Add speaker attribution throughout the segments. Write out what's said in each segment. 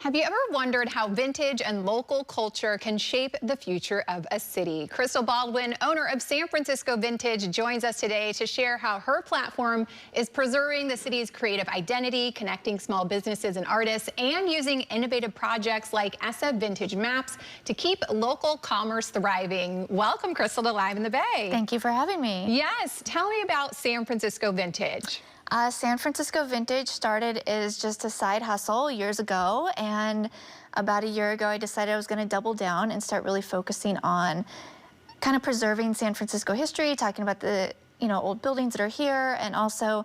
Speaker 1: Have you ever wondered how vintage and local culture can shape the future of a city? Krystyl Baldwin, owner of San Francisco Vintage, joins us today to share how her platform is preserving the city's creative identity, connecting small businesses and artists, and using innovative projects like SF Vintage Maps to keep local commerce thriving. Welcome, Krystyl, to Live in the Bay.
Speaker 2: Thank you for having me.
Speaker 1: Yes, tell me about San Francisco Vintage.
Speaker 2: San Francisco Vintage started as just a side hustle years ago, and about a year ago I decided I was going to double down and start really focusing on kind of preserving San Francisco history, talking about the old buildings that are here, and also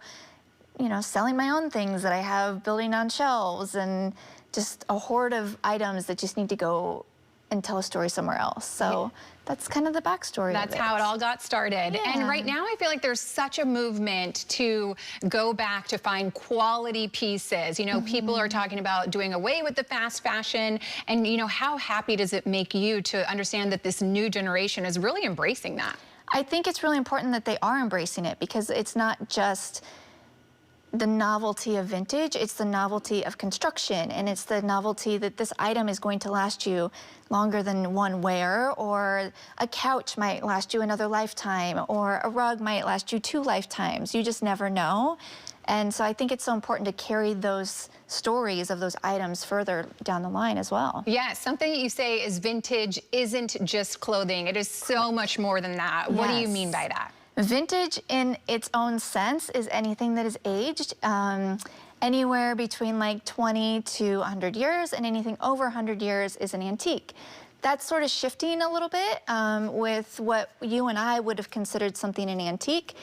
Speaker 2: selling my own things that I have building on shelves, and just a hoard of items that just need to go and tell a story somewhere else. So that's kind of the backstory.
Speaker 1: That's how it all got started.
Speaker 2: Yeah.
Speaker 1: And right now I feel like there's such a movement to go back to find quality pieces. People are talking about doing away with the fast fashion. And how happy does it make you to understand that this new generation is really embracing that?
Speaker 2: I think it's really important that they are embracing it, because it's not just the novelty of vintage, it's the novelty of construction, and it's the novelty that this item is going to last you longer than one wear, or a couch might last you another lifetime, or a rug might last you 2 lifetimes. You just never know. And so I think it's so important to carry those stories of those items further down the line as well.
Speaker 1: Yeah, something that you say is vintage isn't just clothing. It is so much more than that. Yes. What do you mean by that?
Speaker 2: Vintage in its own sense is anything that is aged anywhere between like 20 to 100 years, and anything over 100 years is an antique. That's sort of shifting a little bit with what you and I would have considered something an antique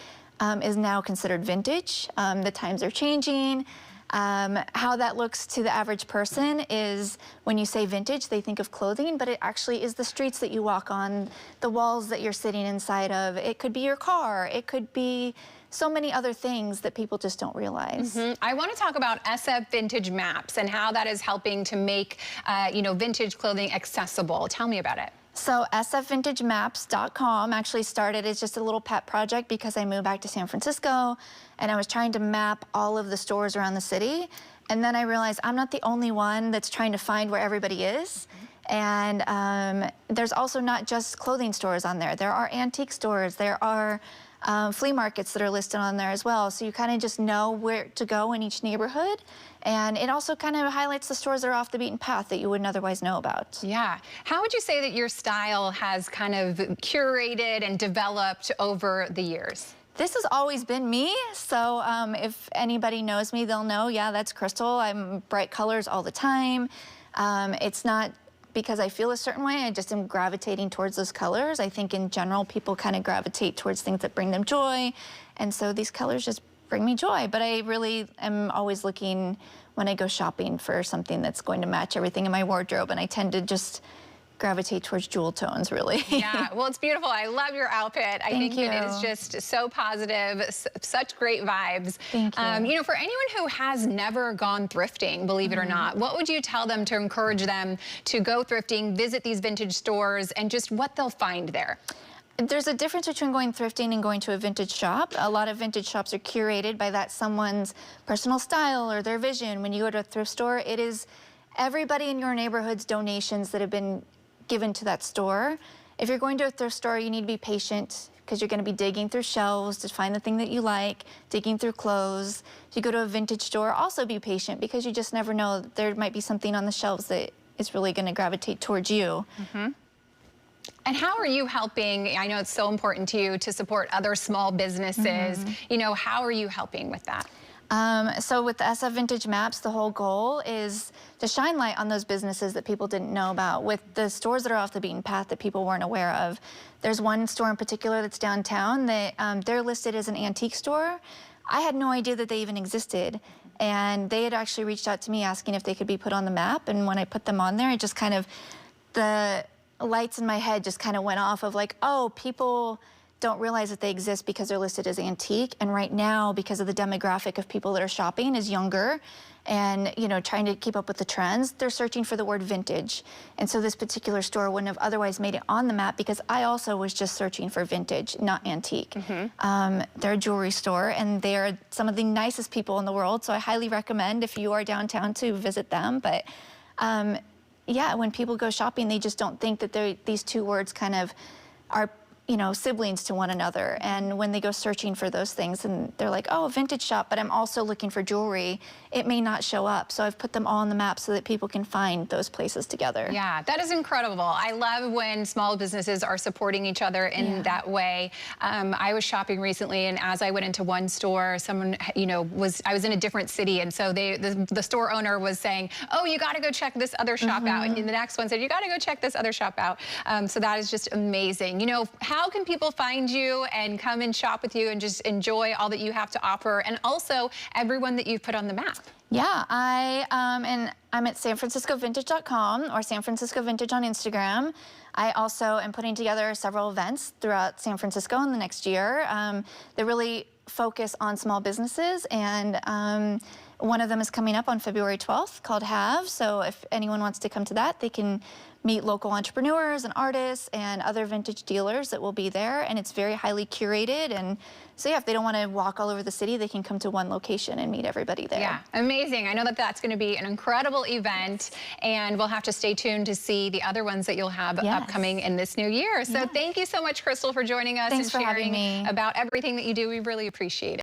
Speaker 2: is now considered vintage. The times are changing. How that looks to the average person is, when you say vintage, they think of clothing, but it actually is the streets that you walk on, the walls that you're sitting inside of. It could be your car. It could be so many other things that people just don't realize.
Speaker 1: I want to talk about SF Vintage Maps and how that is helping to make, vintage clothing accessible. Tell me about it.
Speaker 2: So sfvintagemaps.com actually started as just a little pet project because I moved back to San Francisco and I was trying to map all of the stores around the city. And then I realized I'm not the only one that's trying to find where everybody is. And there's also not just clothing stores on there. There are antique stores. There are flea markets that are listed on there as well. So you kind of just know where to go in each neighborhood. And it also kind of highlights the stores that are off the beaten path that you wouldn't otherwise know about.
Speaker 1: Yeah. How would you say that your style has kind of curated and developed over the years?
Speaker 2: This has always been me. So if anybody knows me, they'll know, yeah, that's Krystyl. I'm bright colors all the time. It's not because I feel a certain way, I just am gravitating towards those colors. I think in general, people kind of gravitate towards things that bring them joy. And so these colors just bring me joy. But I really am always looking when I go shopping for something that's going to match everything in my wardrobe. And I tend to just gravitate towards jewel tones, really.
Speaker 1: Yeah, well, it's beautiful. I love your outfit. I think
Speaker 2: you.
Speaker 1: It is just so positive, such great vibes.
Speaker 2: Thank you.
Speaker 1: For anyone who has never gone thrifting, believe it or not, what would you tell them to encourage them to go thrifting, visit these vintage stores, and just what they'll find there?
Speaker 2: There's a difference between going thrifting and going to a vintage shop. A lot of vintage shops are curated by that someone's personal style or their vision. When you go to a thrift store, it is everybody in your neighborhood's donations that have been given to that store. If you're going to a thrift store, you need to be patient because you're going to be digging through shelves to find the thing that you like, digging through clothes. If you go to a vintage store, also be patient because you just never know. There might be something on the shelves that is really going to gravitate towards you.
Speaker 1: And how are you helping? I know it's so important to you to support other small businesses. How are you helping with that?
Speaker 2: So with the SF Vintage Maps, the whole goal is to shine light on those businesses that people didn't know about, with the stores that are off the beaten path that people weren't aware of. There's one store in particular that's downtown that they're listed as an antique store. I had no idea that they even existed. And they had actually reached out to me asking if they could be put on the map. And when I put them on there, it just kind of, the lights in my head just kind of went off of like, oh, people don't realize that they exist because they're listed as antique. And right now, because of the demographic of people that are shopping is younger and, trying to keep up with the trends, they're searching for the word vintage. And so this particular store wouldn't have otherwise made it on the map because I also was just searching for vintage, not antique. They're a jewelry store and they are some of the nicest people in the world. So I highly recommend if you are downtown to visit them. But Yeah, when people go shopping, they just don't think that these two words kind of are, siblings to one another. And when they go searching for those things and they're like, oh, a vintage shop, but I'm also looking for jewelry, it may not show up. So I've put them all on the map so that people can find those places together.
Speaker 1: Yeah, that is incredible. I love when small businesses are supporting each other in that way. I was shopping recently, and as I went into one store, someone, I was in a different city, and so the store owner was saying, oh, you got to go check this other shop out. And the next one said, you got to go check this other shop out. So that is just amazing. How can people find you and come and shop with you and just enjoy all that you have to offer, and also everyone that you've put on the map?
Speaker 2: Yeah, I'm at sanfranciscovintage.com or San Francisco Vintage on Instagram. I also am putting together several events throughout San Francisco in the next year that really focus on small businesses, and one of them is coming up on February 12th called Have. So if anyone wants to come to that, they can meet local entrepreneurs and artists and other vintage dealers that will be there, and it's very highly curated. And so yeah, if they don't want to walk all over the city, they can come to one location and meet everybody there.
Speaker 1: Yeah, amazing. I know that that's going to be an incredible event, and we'll have to stay tuned to see the other ones that you'll have upcoming in this new year. So thank you so much, Krystyl, for joining us and
Speaker 2: Thanks for
Speaker 1: sharing
Speaker 2: having me.
Speaker 1: about everything that you do. We really appreciate it.